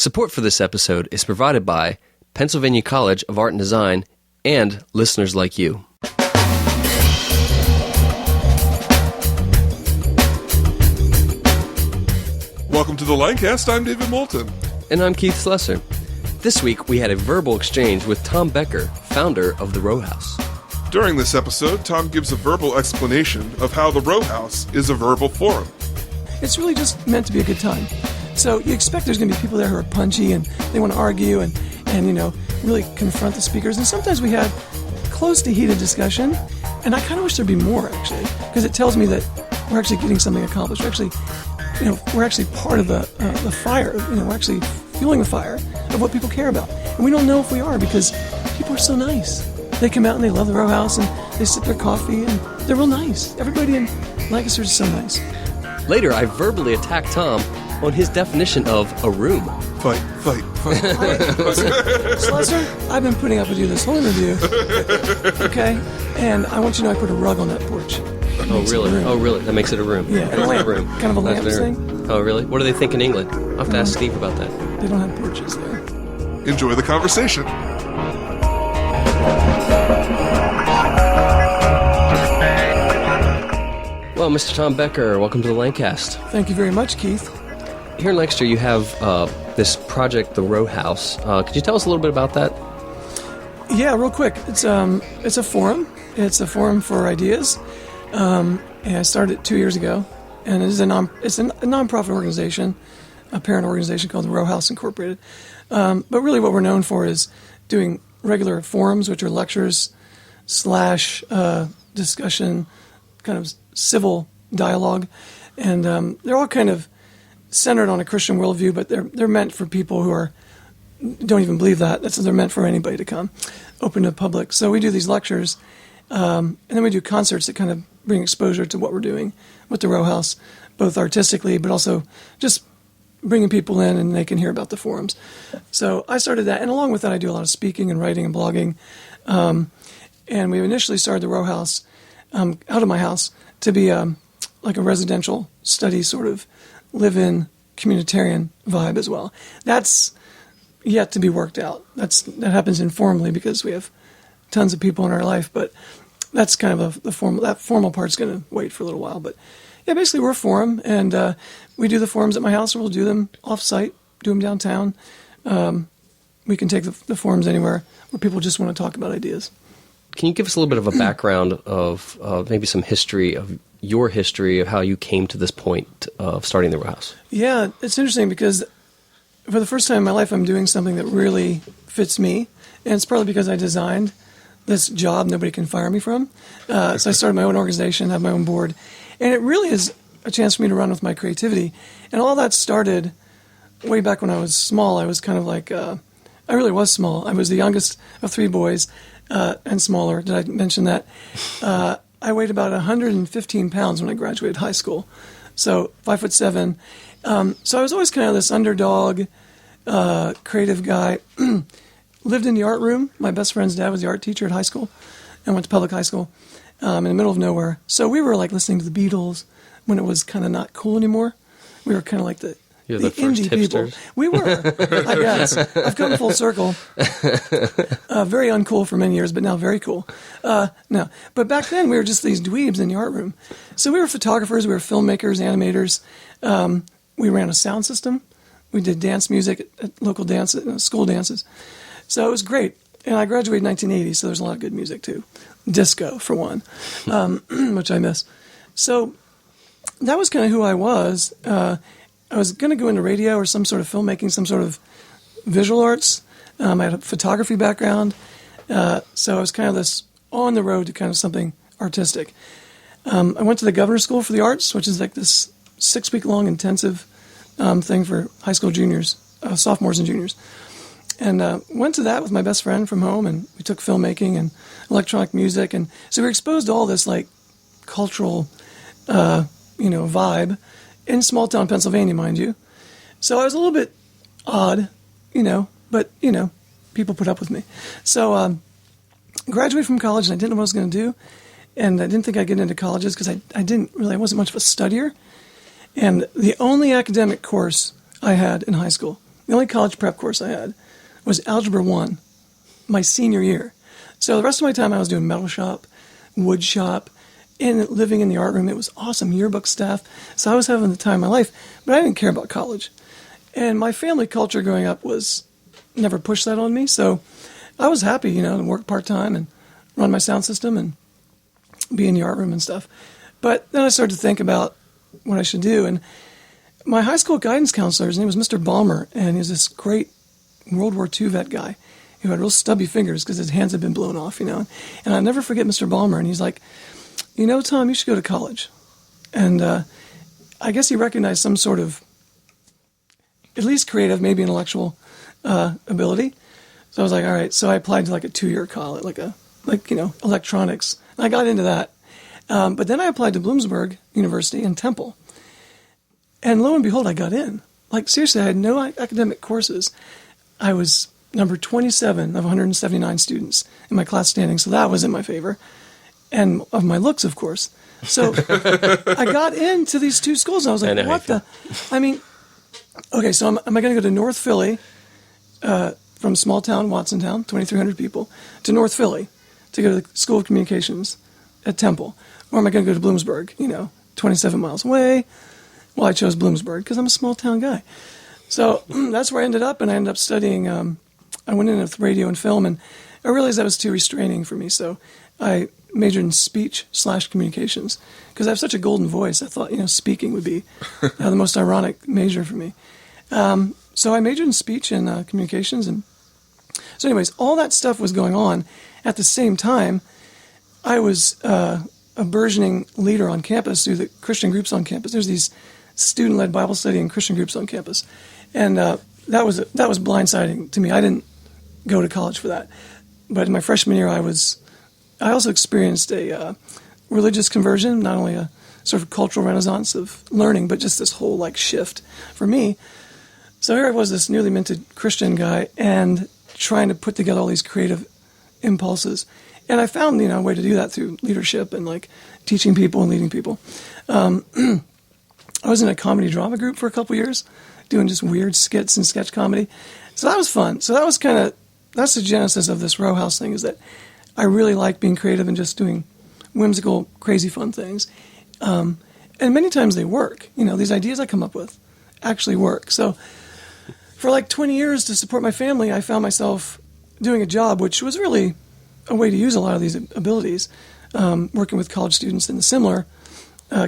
Support for this episode is provided by Pennsylvania College of Art and Design and listeners like you. Welcome to the Lancast. I'm David Moulton. And I'm Keith Slesser. This week we had a verbal exchange with Tom Becker, founder of the Row House. During this episode, Tom gives a verbal explanation of how the Row House is a verbal forum. It's really just meant to be a good time. So you expect there's going to be people there who are punchy and they want to argue and really confront the speakers. And sometimes we had close to heated discussion. And I kind of wish there'd be more, actually, because it tells me that we're actually getting something accomplished. We're actually part of the fire. We're actually fueling the fire of what people care about. And we don't know if we are because people are so nice. They come out and they love the Row House and they sip their coffee and they're real nice. Everybody in Lancaster is so nice. Later, I verbally attacked Tom on his definition of a room. Fight. Slesser, I've been putting up with you this whole interview. Okay? And I want you to know I put a rug on that porch. Oh, really? That makes it a room. Yeah, and a lamp. Kind of a lamp thing. Oh, really? What do they think in England? I'll have to ask Steve about that. They don't have porches there. Enjoy the conversation. Well, Mr. Tom Becker, welcome to the Lancast. Thank you very much, Keith. Here in Lancaster, you have this project, the Row House. Could you tell us a little bit about that? Yeah, real quick. It's a forum. It's a forum for ideas. And I started it 2 years ago. And it's a nonprofit organization, a parent organization called the Row House Incorporated. But really what we're known for is doing regular forums, which are lectures / discussion, kind of civil dialogue. And they're all kind of centered on a Christian worldview, but they're meant for people who don't even believe that. They're meant for anybody to come, open to the public. So we do these lectures, and then we do concerts that kind of bring exposure to what we're doing with the Row House, both artistically, but also just bringing people in and they can hear about the forums. So I started that, and along with that, I do a lot of speaking and writing and blogging. And we initially started the Row House out of my house to be like a residential study sort of live-in communitarian vibe as well. That's yet to be worked out. That happens informally because we have tons of people in our life, but that's kind of that formal part's going to wait for a little while. But yeah, basically we're a forum, and we do the forums at my house, or we'll do them off-site, do them downtown. We can take the forums anywhere where people just want to talk about ideas. Can you give us a little bit of a background of maybe some history of your history of how you came to this point of starting the Row House? Yeah, it's interesting because for the first time in my life, I'm doing something that really fits me, and it's partly because I designed this job nobody can fire me from. So I started my own organization, have my own board, and it really is a chance for me to run with my creativity. And all that started way back when I was small. I was kind of like, I really was small. I was the youngest of three boys, and smaller. Did I mention that? I weighed about 115 pounds when I graduated high school, so 5'7". So I was always kind of this underdog, creative guy. Lived in the art room. My best friend's dad was the art teacher at high school, and went to public high school in the middle of nowhere. So we were like listening to the Beatles when it was kind of not cool anymore. We were kind of like the indie people. We were, I guess. I've come full circle. Very uncool for many years, but now very cool. No, but back then we were just these dweebs in the art room. So we were photographers, we were filmmakers, animators. We ran a sound system. We did dance music at local school dances. So it was great. And I graduated in 1980, so there's a lot of good music too. Disco, for one, which I miss. So that was kind of who I was. I was going to go into radio or some sort of filmmaking, some sort of visual arts. I had a photography background. So I was kind of this on the road to kind of something artistic. I went to the Governor's School for the Arts, which is like this 6-week-long intensive thing for high school juniors, sophomores and juniors. And went to that with my best friend from home, and we took filmmaking and electronic music. And so we were exposed to all this like cultural, vibe in small-town Pennsylvania, mind you. So I was a little bit odd, but, people put up with me. So graduated from college, and I didn't know what I was going to do. And I didn't think I'd get into colleges because I wasn't much of a studier. And the only academic course I had in high school, The only college prep course I had was Algebra 1, my senior year. So the rest of my time I was doing metal shop, wood shop, and living in the art room. It was awesome, yearbook staff. So I was having the time of my life, but I didn't care about college. And my family culture growing up never pushed that on me. So I was happy, to work part-time and run my sound system and be in the art room and stuff. But then I started to think about what I should do. And my high school guidance counselor, his name was Mr. Balmer, and he was this great World War II vet guy who had real stubby fingers because his hands had been blown off, And I'll never forget Mr. Balmer. And he's like, Tom, you should go to college. And I guess he recognized some sort of, at least creative, maybe intellectual ability. So I was like, all right. So I applied to like a 2-year college, electronics. And I got into that. But then I applied to Bloomsburg University in Temple. And lo and behold, I got in. Like, seriously, I had no academic courses. I was number 27 of 179 students in my class standing, so that was in my favor. And of my looks, of course. So I got into these 2 schools, and I was like, what the? I mean, okay, so am I going to go to North Philly, from small town, Watsontown, 2,300 people, to North Philly to go to the School of Communications at Temple? Or am I going to go to Bloomsburg, 27 miles away? Well, I chose Bloomsburg because I'm a small town guy. So that's where I ended up, and I ended up studying. I went in with radio and film, and I realized that was too restraining for me. So I majored in speech/communications because I have such a golden voice. I thought, speaking would be the most ironic major for me. So I majored in speech and communications, and so anyways, all that stuff was going on at the same time. I was a burgeoning leader on campus through the Christian groups on campus. There's these student-led Bible study and Christian groups on campus, and that was blindsiding to me. I didn't go to college for that, but in my freshman year, I also experienced a religious conversion, not only a sort of cultural renaissance of learning, but just this whole shift for me. So here I was, this newly minted Christian guy, and trying to put together all these creative impulses. And I found, a way to do that through leadership and teaching people and leading people. I was in a comedy drama group for a couple years, doing just weird skits and sketch comedy. So that was fun. So that's the genesis of this row house thing, is that I really like being creative and just doing whimsical, crazy fun things. And many times they work. These ideas I come up with actually work. So for 20 years to support my family, I found myself doing a job which was really a way to use a lot of these abilities, working with college students in the similar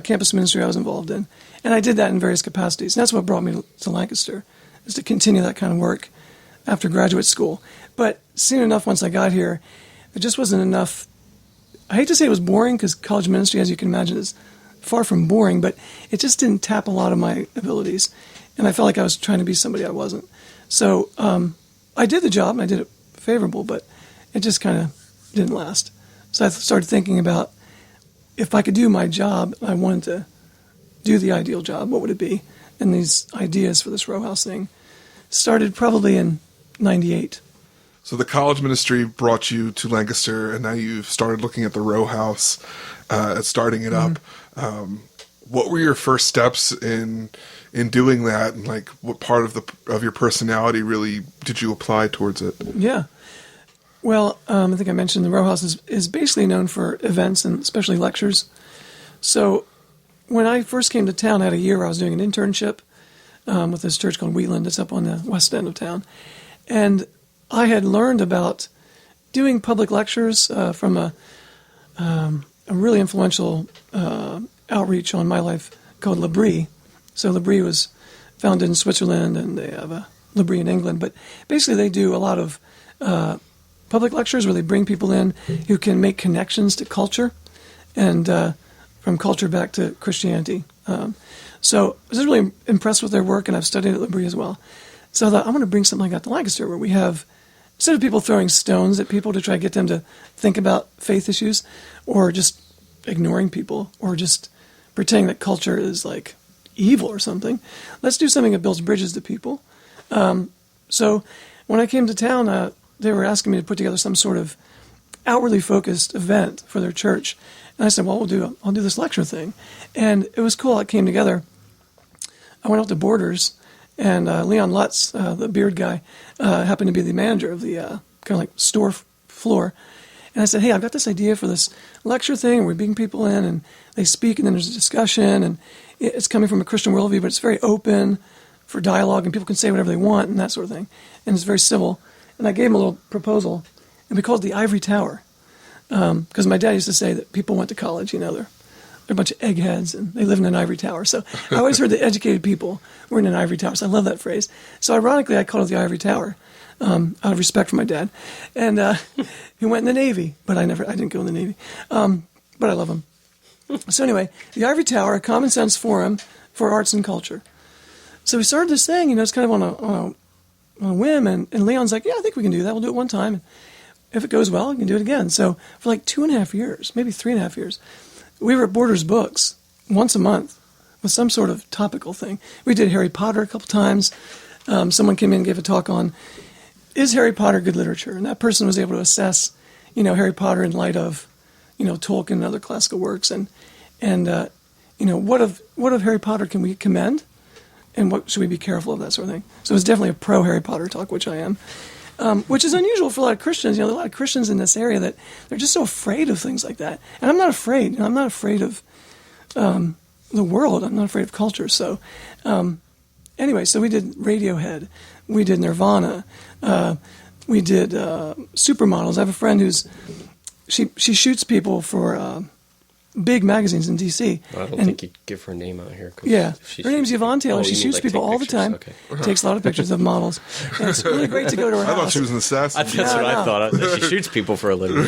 campus ministry I was involved in. And I did that in various capacities. And that's what brought me to Lancaster, is to continue that kind of work after graduate school. But soon enough, once I got here, there just wasn't enough. I hate to say it was boring, because college ministry, as you can imagine, is far from boring, but it just didn't tap a lot of my abilities. And I felt like I was trying to be somebody I wasn't. So I did the job, and I did it favorable, but it just kind of didn't last. So I started thinking about, if I could do my job, I wanted to do the ideal job, what would it be? And these ideas for this row house thing started probably in 98. So the college ministry brought you to Lancaster, and now you've started looking at the row house, starting it up. What were your first steps in doing that, and what part of your personality really did you apply towards it? Yeah. Well, I think I mentioned the row house is basically known for events and especially lectures. So when I first came to town, I had a year where I was doing an internship with this church called Wheatland. It's up on the west end of town. And I had learned about doing public lectures from a really influential outreach on my life called L'Abri. So L'Abri was founded in Switzerland, and they have a L'Abri in England. But basically they do a lot of public lectures where they bring people in who can make connections to culture, and from culture back to Christianity. So I was just really impressed with their work, and I've studied at L'Abri as well. So I thought, I want to bring something like that to Lancaster, where we have, instead of people throwing stones at people to try to get them to think about faith issues, or just ignoring people, or just pretending that culture is evil or something, let's do something that builds bridges to people. So when I came to town, they were asking me to put together some sort of outwardly focused event for their church. And I said, well, I'll do this lecture thing. And it was cool. It came together. I went out to Borders, And Leon Lutz, the beard guy, happened to be the manager of the kind of like store floor. And I said, hey, I've got this idea for this lecture thing, and we're bringing people in, and they speak, and then there's a discussion, and it's coming from a Christian worldview, but it's very open for dialogue, and people can say whatever they want, and that sort of thing. And it's very civil. And I gave him a little proposal, and we called it the Ivory Tower. Because my dad used to say that people went to college, they're a bunch of eggheads, and they live in an ivory tower. So I always heard that educated people were in an ivory tower, so I love that phrase. So ironically, I called it the Ivory Tower. Out of respect for my dad, and he went in the Navy, but I didn't go in the Navy, but I love him. So anyway, the Ivory Tower, a common sense forum for arts and culture. So we started this thing, it's kind of on a whim, and Leon's like, yeah, I think we can do that. We'll do it one time. And if it goes well, we can do it again. So for like 2.5 years, maybe 3.5 years, we were at Borders Books once a month with some sort of topical thing. We did Harry Potter a couple times. Someone came in and gave a talk on, is Harry Potter good literature? And that person was able to assess, Harry Potter in light of, Tolkien and other classical works, and what of Harry Potter can we commend, and what should we be careful of, that sort of thing. So it was definitely a pro Harry Potter talk, which I am, which is unusual for a lot of Christians. There are a lot of Christians in this area that they're just so afraid of things like that, and I'm not afraid. I'm not afraid of the world. I'm not afraid of culture. So anyway, so we did Radiohead. We did Nirvana. We did supermodels. I have a friend she shoots people for big magazines in D.C. Well, I don't think you'd give her name out here. Yeah. Her name's Yvonne Taylor. She shoots people all the time. Okay. Takes a lot of pictures of models. And it's really great to go to her house. I thought she was an assassin. That's what I thought. She shoots people for a living.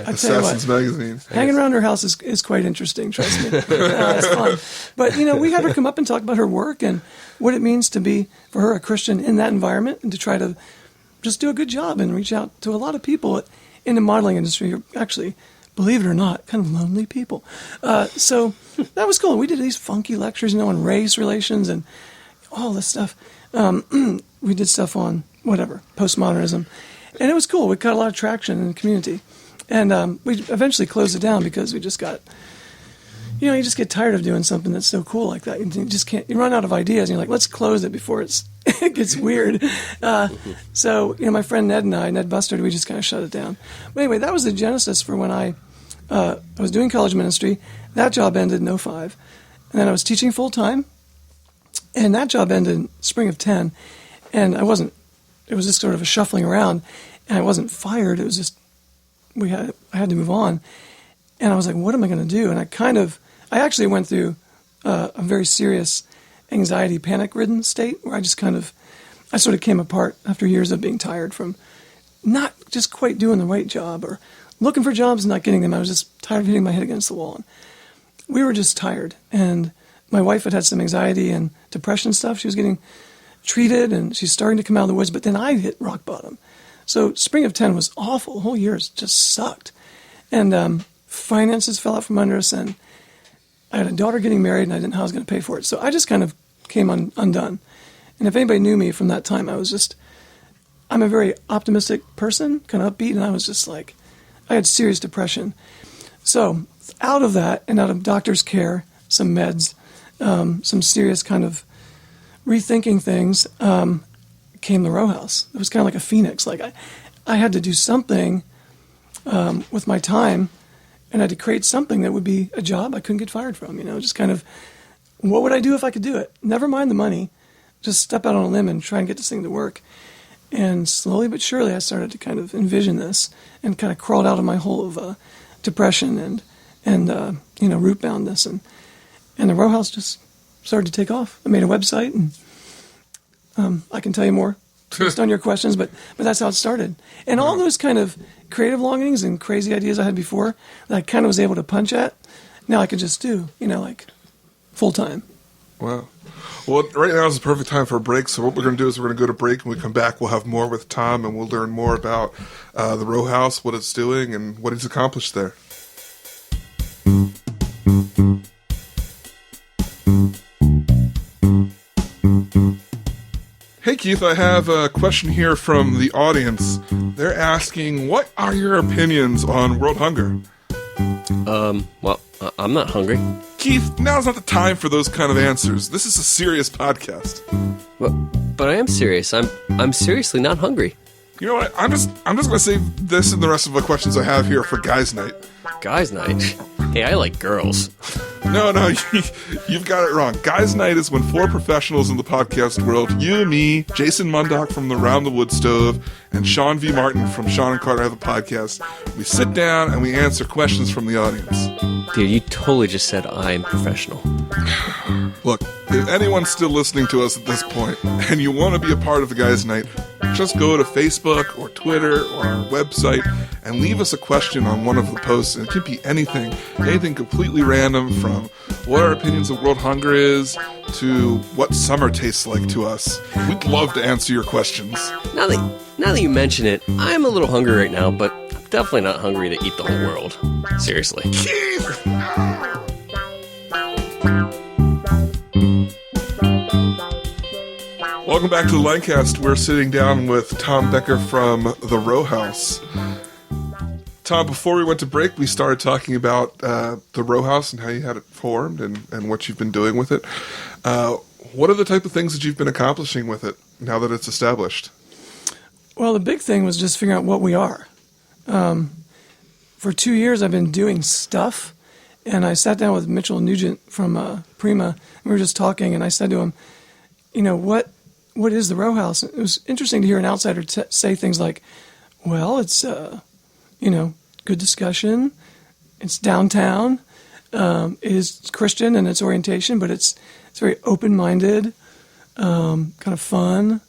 Assassin's Magazine. Hanging around her house is quite interesting, trust me. It's fun. But, we had her come up and talk about her work and what it means to be, for her, a Christian in that environment, and to try to just do a good job and reach out to a lot of people in the modeling industry who are actually, believe it or not, kind of lonely people. So that was cool. We did these funky lectures, on race relations and all this stuff. We did stuff on, postmodernism. And it was cool. We got a lot of traction in the community. And we eventually closed it down because we just got, you just get tired of doing something that's so cool like that. You just can't, you run out of ideas, and you're like, let's close it before it gets weird. So, my friend Ned Bustard, we just kind of shut it down. But anyway, that was the genesis for when I was doing college ministry. That job ended in 2005. And then I was teaching full time. And that job ended in spring of 10. And it was just sort of a shuffling around. And I wasn't fired. It was just, I had to move on. And I was like, what am I going to do? And I actually went through a very serious anxiety, panic-ridden state where I sort of came apart after years of being tired from not just quite doing the right job or looking for jobs and not getting them. I was just tired of hitting my head against the wall. And we were just tired. And my wife had some anxiety and depression stuff. She was getting treated, and she's starting to come out of the woods. But then I hit rock bottom. So spring of 10 was awful. The whole year just sucked. And finances fell out from under us, and I had a daughter getting married, and I didn't know how I was going to pay for it. So I just kind of came undone. And if anybody knew me from that time, I'm a very optimistic person, kind of upbeat, and I was just like, I had serious depression. So out of that, and out of doctor's care, some meds, some serious kind of rethinking things, came the row house. It was kind of like a phoenix. Like I had to do something with my time, and I had to create something that would be a job I couldn't get fired from, just kind of, what would I do if I could do it? Never mind the money, just step out on a limb and try and get this thing to work. And slowly but surely I started to kind of envision this and kind of crawled out of my hole of depression and root boundness. And the row house just started to take off. I made a website, and I can tell you more based on your questions, but that's how it started. And all those kind of creative longings and crazy ideas I had before that I kind of was able to punch at, now I could just do, like full time. Wow. Well, right now is the perfect time for a break. So what we're going to do is we're going to go to break. When we come back, we'll have more with Tom, and we'll learn more about the row house, what it's doing, and what he's accomplished there. Hey, Keith, I have a question here from the audience. They're asking, what are your opinions on world hunger? Well, I'm not hungry. Keith, now's not the time for those kind of answers. This is a serious podcast. But I am serious. I'm seriously not hungry. You know what? I'm just gonna save this and the rest of the questions I have here for guys' night. Guys' night? Hey, I like girls. No, you've got it wrong. Guys' night is when four professionals in the podcast world, you, me, Jason Mundock from the Round the Wood Stove, and Sean V. Martin from Sean and Carter Have a Podcast, we sit down and we answer questions from the audience. Dude, you totally just said I'm professional. Look, if anyone's still listening to us at this point, and you want to be a part of the Guys' Night, just go to Facebook or Twitter or our website and leave us a question on one of the posts. And it can be anything completely random, from what our opinions of world hunger is to what summer tastes like to us. We'd love to answer your questions. Now that you mention it, I'm a little hungry right now, but I'm definitely not hungry to eat the whole world. Seriously. Keith! Welcome back to the Lancast. We're sitting down with Tom Becker from the Row House. Tom, before we went to break, we started talking about the Row House and how you had it formed and what you've been doing with it. What are the type of things that you've been accomplishing with it now that it's established? Well, the big thing was just figuring out what we are. For 2 years, I've been doing stuff, and I sat down with Mitchell Nugent from Prima, and we were just talking, and I said to him, what is the Row House? It was interesting to hear an outsider say things like, well, it's, good discussion. It's downtown. It is Christian in its orientation, but it's very open-minded, kind of fun.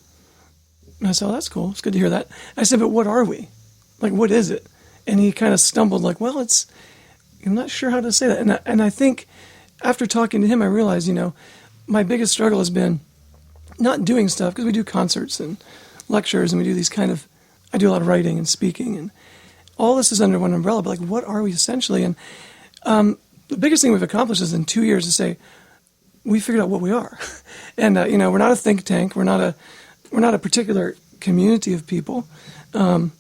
And I said, oh, that's cool. It's good to hear that. I said, but what are we? Like, what is it? And he kind of stumbled like, well, I'm not sure how to say that. And I think after talking to him, I realized, my biggest struggle has been not doing stuff, because we do concerts and lectures and we do I do a lot of writing and speaking, and all this is under one umbrella, but like, what are we essentially? And the biggest thing we've accomplished is in 2 years to say, we figured out what we are. And, we're not a think tank. We're not a particular community of people. We're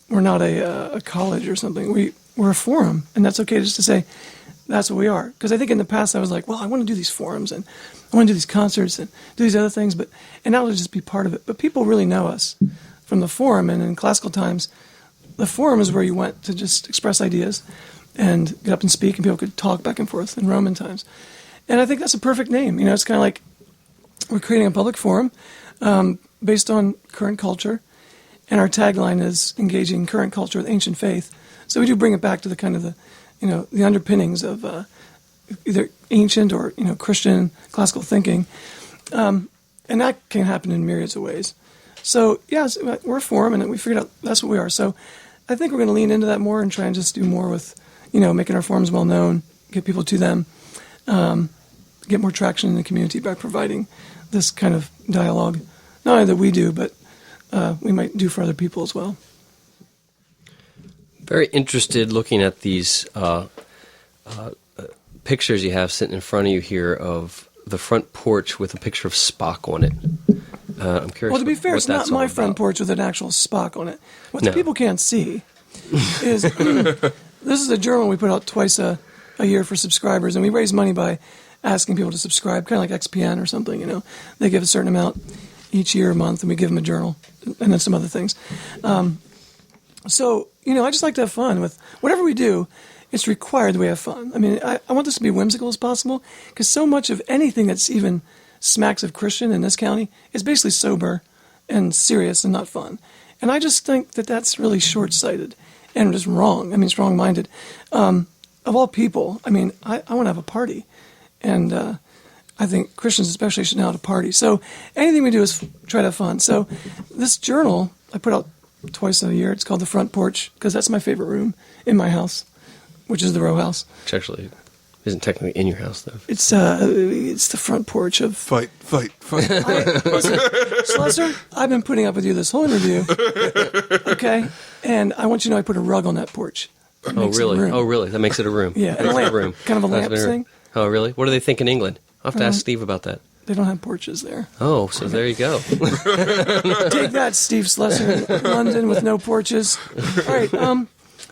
not a college or something. We're a forum, and that's okay just to say that's what we are. Because I think in the past I was like, well, I want to do these forums, and I want to do these concerts and do these other things, and that would just be part of it. But people really know us from the forum, and in classical times, the forum is where you went to just express ideas and get up and speak, and people could talk back and forth in Roman times. And I think that's a perfect name. It's kind of like we're creating a public forum based on current culture, and our tagline is engaging current culture with ancient faith. So we do bring it back to the kind of the underpinnings of either ancient or Christian classical thinking, and that can happen in myriads of ways. So yes, we're a forum, and we figured out that's what we are. So I think we're going to lean into that more and try and just do more with making our forums well known, get people to them, get more traction in the community by providing this kind of dialogue, not only that we do, but we might do for other people as well. Very interested looking at these pictures you have sitting in front of you here of the front porch with a picture of Spock on it. I'm curious. Well, to be fair, it's not my front porch with an actual Spock on it. What the people can't see is this is a journal we put out twice a year for subscribers, and we raise money by asking people to subscribe, kind of like XPN or something. They give a certain amount each year, a month, and we give them a journal and then some other things. So, I just like to have fun with whatever we do. It's required that we have fun. I mean, I want this to be whimsical as possible, because so much of anything that's even smacks of Christian in this county is basically sober and serious and not fun. And I just think that that's really short-sighted and just wrong. I mean, it's wrong-minded. Of all people, I mean, I want to have a party. And I think Christians especially should know how to party. So anything we do is try to have fun. So this journal I put out twice a year. It's called The Front Porch, because that's my favorite room in my house, which is the Row House. Which actually isn't technically in your house, though. It's the front porch of... Fight. Slesser, I've been putting up with you this whole interview. Okay? And I want you to know I put a rug on that porch. Oh, really? Oh, really? That makes it a room. Yeah, and a lamp. Room. Kind of a lamp thing. Oh, really? What do they think in England? I'll have to ask Steve about that. They don't have porches there. Oh, so there you go. Take that, Steve Slesser in London with no porches. All right,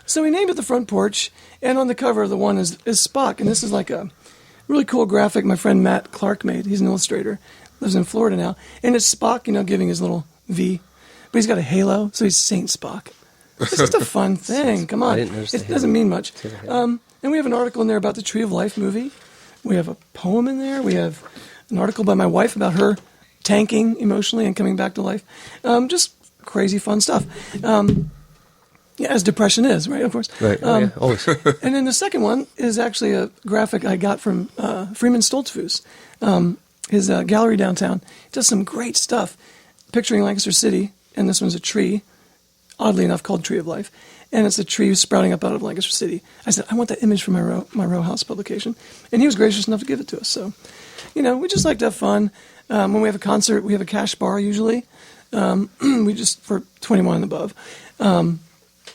So we named it the front porch, and on the cover of the one is Spock, and this is like a really cool graphic my friend Matt Clark made. He's an illustrator, lives in Florida now, and it's Spock, giving his little V, but he's got a halo, so he's Saint Spock. It's just a fun thing. Come on, it doesn't mean much. And we have an article in there about the Tree of Life movie. We have a poem in there. We have an article by my wife about her tanking emotionally and coming back to life. Just crazy fun stuff. As depression is, right? Of course. Right. Always. And then the second one is actually a graphic I got from Freeman Stoltzfus, his gallery downtown. He does some great stuff, picturing Lancaster City, and this one's a tree, oddly enough called Tree of Life, and it's a tree sprouting up out of Lancaster City. I said, I want that image for my row house publication, and he was gracious enough to give it to us. So, we just like to have fun. When we have a concert, we have a cash bar usually. We just, for 21 and above.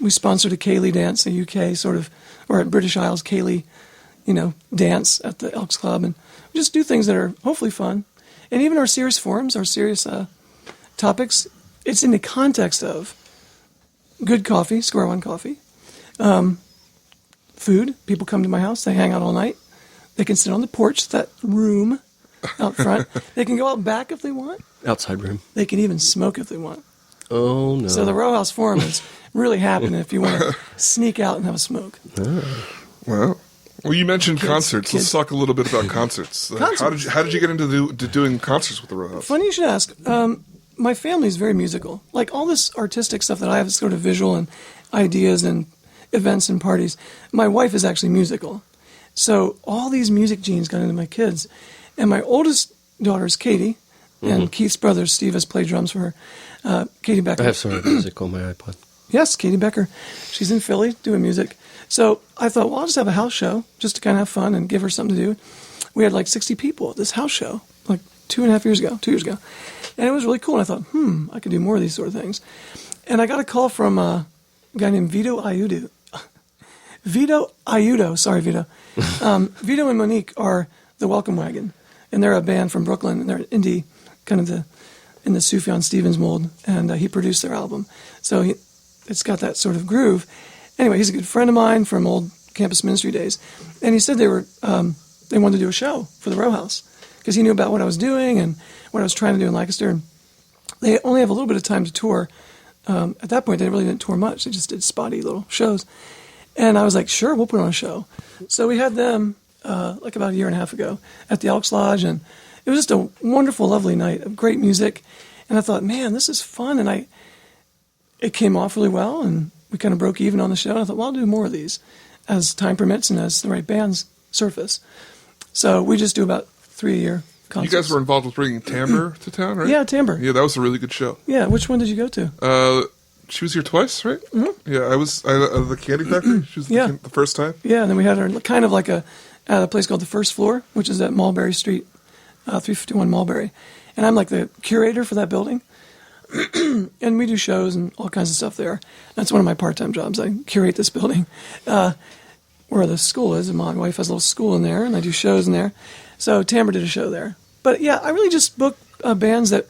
We sponsored a Ceilidh dance, a UK sort of, or a British Isles Ceilidh, dance at the Elks Club. And we just do things that are hopefully fun. And even our serious forums, our serious topics, it's in the context of good coffee, Square One coffee, food. People come to my house, they hang out all night. They can sit on the porch, that room out front. They can go out back if they want. Outside room. They can even smoke if they want. Oh, no. So the row house forum is really happening if you want to sneak out and have a smoke. Oh. Well, you mentioned concerts. Let's talk a little bit about concerts. How did you get into doing concerts with the row house? Funny you should ask. My family is very musical. Like all this artistic stuff that I have, sort of visual and ideas and events and parties. My wife is actually musical. So all these music genes got into my kids. And my oldest daughter is Katie, and Keith's brother, Steve, has played drums for her. Katie Becker. I have some music on my iPod. Yes, Katie Becker. She's in Philly doing music. So I thought, well, I'll just have a house show just to kind of have fun and give her something to do. We had like 60 people at this house show, like 2 years ago. And it was really cool. And I thought, I could do more of these sort of things. And I got a call from a guy named Vito Ayudo. Sorry, Vito. Vito and Monique are the Welcome Wagon. And they're a band from Brooklyn. And they're indie, kind of in the Sufjan Stevens mold. And he produced their album. So it's got that sort of groove. Anyway, he's a good friend of mine from old campus ministry days. And he said they wanted to do a show for the row house because he knew about what I was doing and what I was trying to do in Lancaster. And they only have a little bit of time to tour. At that point, they really didn't tour much. They just did spotty little shows. And I was like, sure, we'll put on a show. So we had them like about a year and a half ago at the Elks Lodge. And it was just a wonderful, lovely night of great music. And I thought, man, this is fun. And it came off really well. And we kind of broke even on the show. And I thought, well, I'll do more of these as time permits and as the right bands surface. So we just do about 3 a year concerts. You guys were involved with bringing Timbre to town, right? Yeah, Timbre. Yeah, that was a really good show. Yeah, which one did you go to? She was here twice, right? Mm-hmm. Yeah, I was the Candy Factory. She was the first time. Yeah, and then we had her kind of like at a place called the First Floor, which is at Mulberry Street, 351 Mulberry. And I'm like the curator for that building. And we do shows and all kinds of stuff there. That's one of my part-time jobs. I curate this building where the school is, and my wife has a little school in there, and I do shows in there. So Timbre did a show there. But yeah, I really just book bands that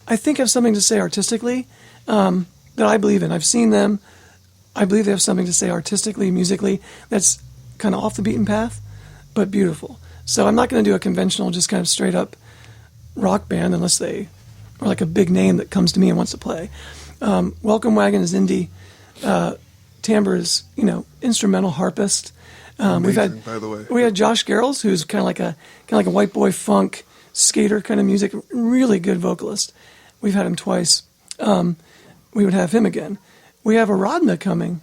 I think have something to say artistically that I believe in. I've seen them. I believe they have something to say artistically, musically, that's kind of off the beaten path, but beautiful. So I'm not going to do a conventional, just kind of straight up rock band unless they are like a big name that comes to me and wants to play. Welcome Wagon is indie. Timbre is, instrumental harpist. Amazing, by the way. We had Josh Garrels, who's kind of like a white boy funk skater kind of music, really good vocalist. We've had him twice. We would have him again. We have Aradhana coming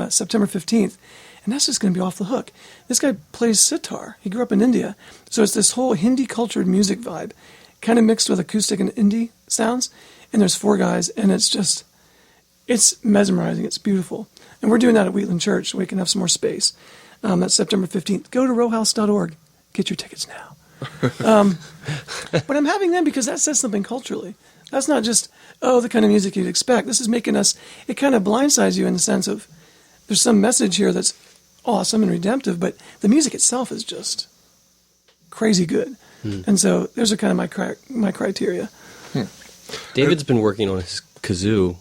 September 15th, and that's just going to be off the hook. This guy plays sitar. He grew up in India. So it's this whole Hindi-cultured music vibe, kind of mixed with acoustic and indie sounds. And there's 4 guys, and it's mesmerizing. It's beautiful. And we're doing that at Wheatland Church so we can have some more space. That's September 15th. Go to rowhouse.org. Get your tickets now. But I'm having them because that says something culturally. That's not just, the kind of music you'd expect. This is making us, it kind of blindsides you in the sense of there's some message here that's awesome and redemptive, but the music itself is just crazy good. And so those are kind of my criteria. David's been working on his kazoo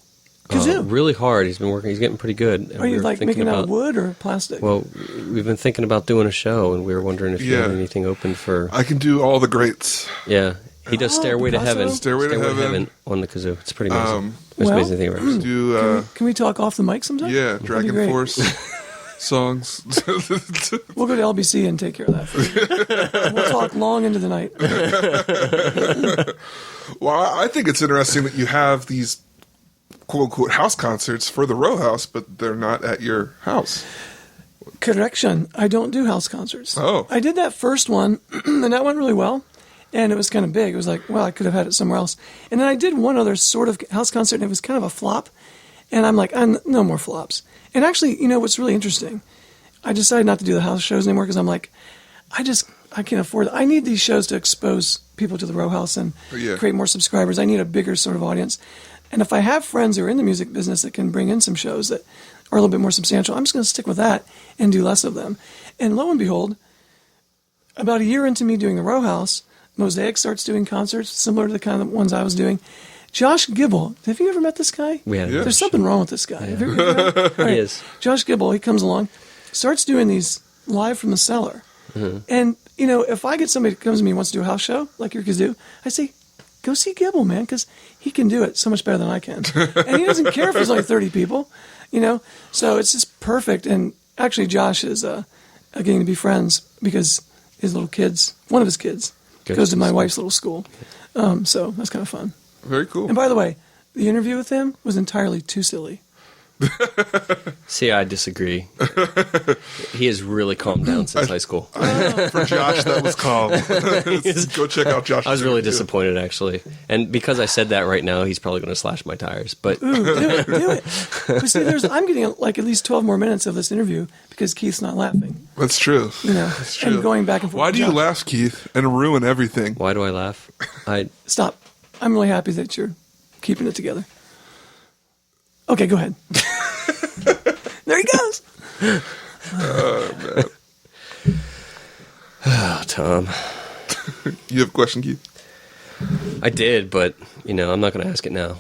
Really hard. He's been working. He's getting pretty good. Are you like making out of wood or plastic? Well, we've been thinking about doing a show, and we were wondering if you had anything open for. I can do all the greats. Yeah, he does Stairway to Heaven. Stairway to Heaven on the kazoo. It's pretty amazing. Most amazing thing ever. Can we talk off the mic sometime? Yeah, Dragon Force songs. We'll go to LBC and take care of that. We'll talk long into the night. Well, I think it's interesting that you have these quote-unquote house concerts for the row house, but they're not at your house. Correction. I don't do house concerts. Oh. I did that first one, and that went really well. And it was kind of big. It was like, well, I could have had it somewhere else. And then I did one other sort of house concert, and it was kind of a flop. And I'm like, no more flops. And actually, you know what's really interesting? I decided not to do the house shows anymore because I'm like, I can't afford it. I need these shows to expose people to the row house and create more subscribers. I need a bigger sort of audience. And if I have friends who are in the music business that can bring in some shows that are a little bit more substantial, I'm just going to stick with that and do less of them. And lo and behold, about a year into me doing the row house, Mosaic starts doing concerts similar to the kind of ones I was doing. Josh Gibble, have you ever met this guy? We have. There's something wrong with this guy. Yeah. Have you ever right. He is. Josh Gibble, he comes along, starts doing these live from the cellar. Mm-hmm. And, you know, if I get somebody that comes to me and wants to do a house show, like your kazoo, I say, go see Gibble, man, because he can do it so much better than I can. And he doesn't care if there's only 30 people, you know? So it's just perfect. And actually, Josh is getting to be friends because his little kids, one of his kids, goes to my wife's little school. So that's kind of fun. Very cool. And by the way, the interview with him was entirely too silly. See, I disagree. He has really calmed down since high school. For Josh, that was calm. Go check out Josh. I was really disappointed, actually. And because I said that right now, he's probably going to slash my tires. But do it. But see, I'm getting like at least 12 more minutes of this interview because Keith's not laughing. That's true. You know, That's true. And going back and forth. Why do you laugh, Keith, and ruin everything? Why do I laugh? Stop. I'm really happy that you're keeping it together. Okay, go ahead. There he goes. Oh, man. Oh, Tom. You have a question, Keith? I did, but, you know, I'm not going to ask it now.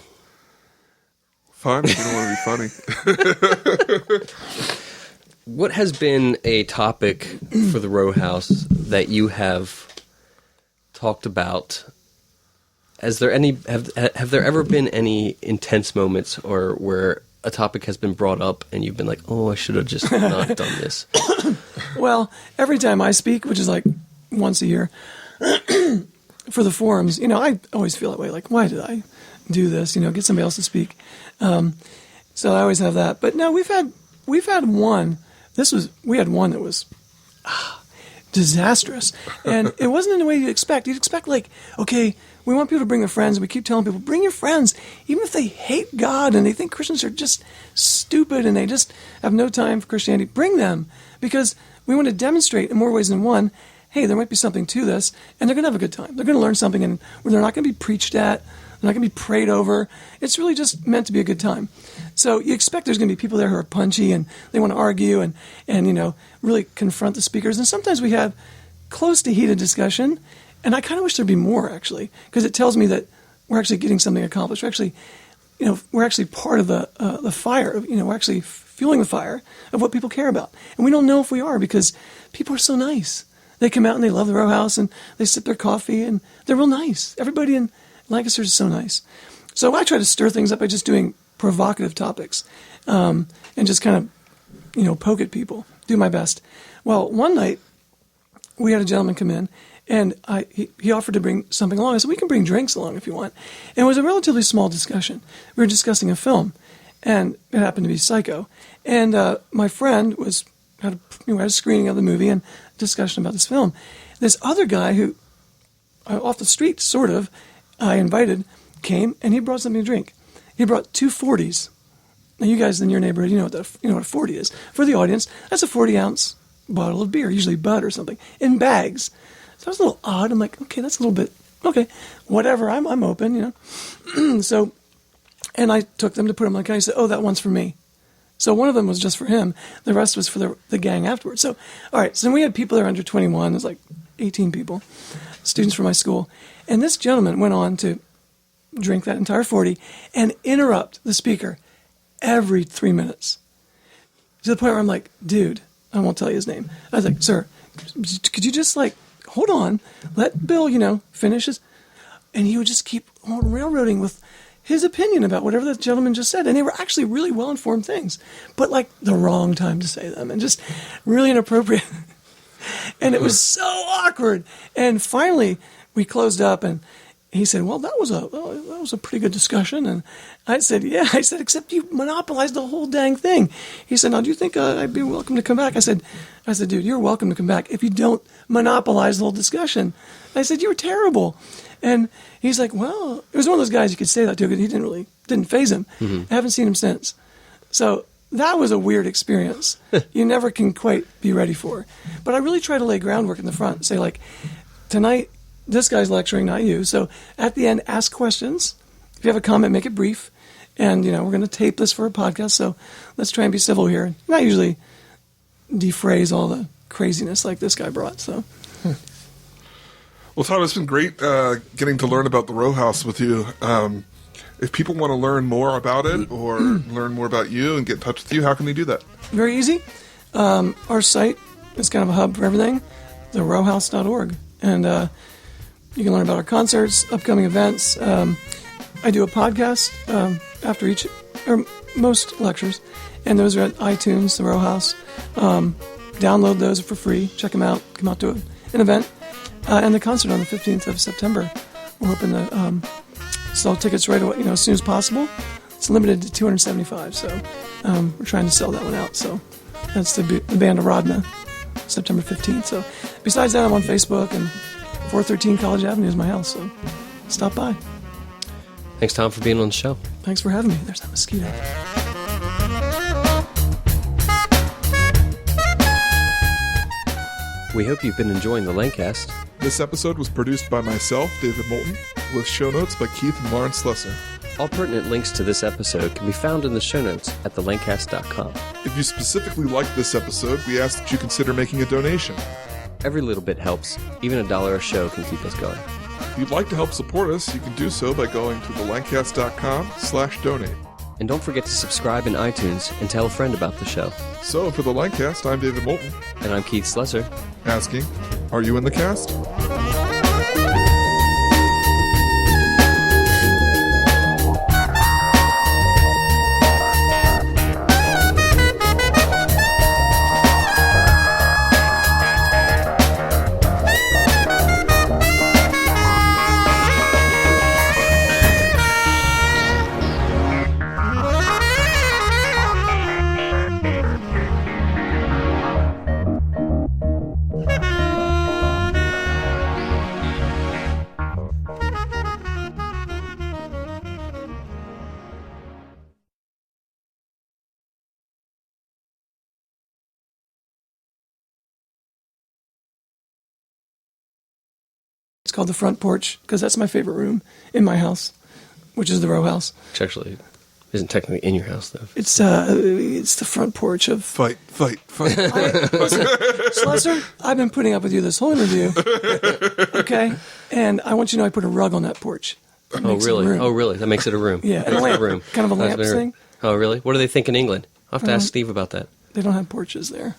Fine, if you don't want to be funny. What has been a topic for the row house that you have talked about? Have there ever been any intense moments or where a topic has been brought up and you've been like, oh, I should have just not done this? Well, every time I speak, which is like once a year, for the forums, you know, I always feel that way. Like, why did I do this? You know, get somebody else to speak. So I always have that. But no, we've had one. We had one that was disastrous, and it wasn't in the way you'd expect. You'd expect like, okay, we want people to bring their friends, and we keep telling people, bring your friends, even if they hate God and they think Christians are just stupid and they just have no time for Christianity. Bring them, because we want to demonstrate in more ways than one, hey, there might be something to this, and they're going to have a good time. They're going to learn something, and they're not going to be preached at. They're not going to be prayed over. It's really just meant to be a good time. So you expect there's going to be people there who are punchy and they want to argue and you know, really confront the speakers. And sometimes we have close to heated discussion. And I kind of wish there'd be more, actually, because it tells me that we're actually getting something accomplished. We're actually, you know, we're actually part of the fire. You know, we're actually fueling the fire of what people care about. And we don't know if we are, because people are so nice. They come out and they love the row house and they sip their coffee and they're real nice. Everybody in Lancaster is so nice. So I try to stir things up by just doing provocative topics and just kind of, you know, poke at people, do my best. Well, one night we had a gentleman come in and he offered to bring something along. I said, we can bring drinks along if you want. And it was a relatively small discussion. We were discussing a film, and it happened to be Psycho. And my friend had a screening of the movie and discussion about this film. This other guy who, off the street, sort of, I invited, came, and he brought something to drink. He brought 2 40s. Now, you guys in your neighborhood, you know what a 40 is. For the audience, that's a 40-ounce bottle of beer, usually Bud or something, in bags. So it was a little odd. I'm like, okay, that's a little bit, okay, whatever, I'm open, you know. So, and I took them to put them in the can. He said, oh, that one's for me. So one of them was just for him. The rest was for the gang afterwards. So, all right, so then we had people there under 21. There's like 18 people, students from my school. And this gentleman went on to drink that entire 40 and interrupt the speaker every 3 minutes. To the point where I'm like, dude, I won't tell you his name. I was like, sir, could you just like, hold on, let Bill, finish his. And he would just keep on railroading with his opinion about whatever that gentleman just said. And they were actually really well-informed things, but like the wrong time to say them and just really inappropriate. And it was so awkward. And finally we closed up and he said, well, that was a pretty good discussion. And I said, yeah. I said, except you monopolized the whole dang thing. He said, now, do you think I'd be welcome to come back? I said, dude, you're welcome to come back if you don't monopolize the whole discussion. I said, you were terrible. And he's like, well, it was one of those guys you could say that to because he didn't faze him. I haven't seen him since. So that was a weird experience. You never can quite be ready for. But I really try to lay groundwork in the front and say, like, tonight, this guy's lecturing, not you. So at the end, ask questions. If you have a comment, make it brief. And, we're going to tape this for a podcast, so let's try and be civil here. Not usually defrase all the craziness like this guy brought, so... Well, Tom, it's been great getting to learn about the row house with you. If people want to learn more about it or learn more about you and get in touch with you, how can they do that? Very easy. Our site is kind of a hub for everything, therowhouse.org. And you can learn about our concerts, upcoming events. I do a podcast after each, or most lectures, and those are at iTunes, The Row House. Download those for free. Check them out. Come out to an event. And the concert on the 15th of September. We're hoping to sell tickets right away, as soon as possible. It's limited to 275, so we're trying to sell that one out. So that's the band of Rodna, September 15th. So besides that, I'm on Facebook, and 413 College Avenue is my house, so stop by. Thanks, Tom, for being on the show. Thanks for having me. There's that mosquito. We hope you've been enjoying the Lancast. This episode was produced by myself, David Moulton, with show notes by Keith and Lauren Slesser. All pertinent links to this episode can be found in the show notes at thelancast.com. If you specifically liked this episode, we ask that you consider making a donation. Every little bit helps. Even $1 a show can keep us going. If you'd like to help support us, you can do so by going to thelancast.com/donate. And don't forget to subscribe in iTunes and tell a friend about the show. So, for the Lancast, I'm David Moulton. And I'm Keith Slesser. Asking, are you in the cast? It's called the front porch because that's my favorite room in my house, which is the row house. Which actually isn't technically in your house, though. It's the front porch of... Fight. Slesser, I've been putting up with you this whole interview. Okay? And I want you to know I put a rug on that porch. Oh, really? Oh, really? That makes it a room. Yeah, and a lamp. Kind of a lamp thing. Oh, really? What do they think in England? I'll have to ask Steve about that. They don't have porches there.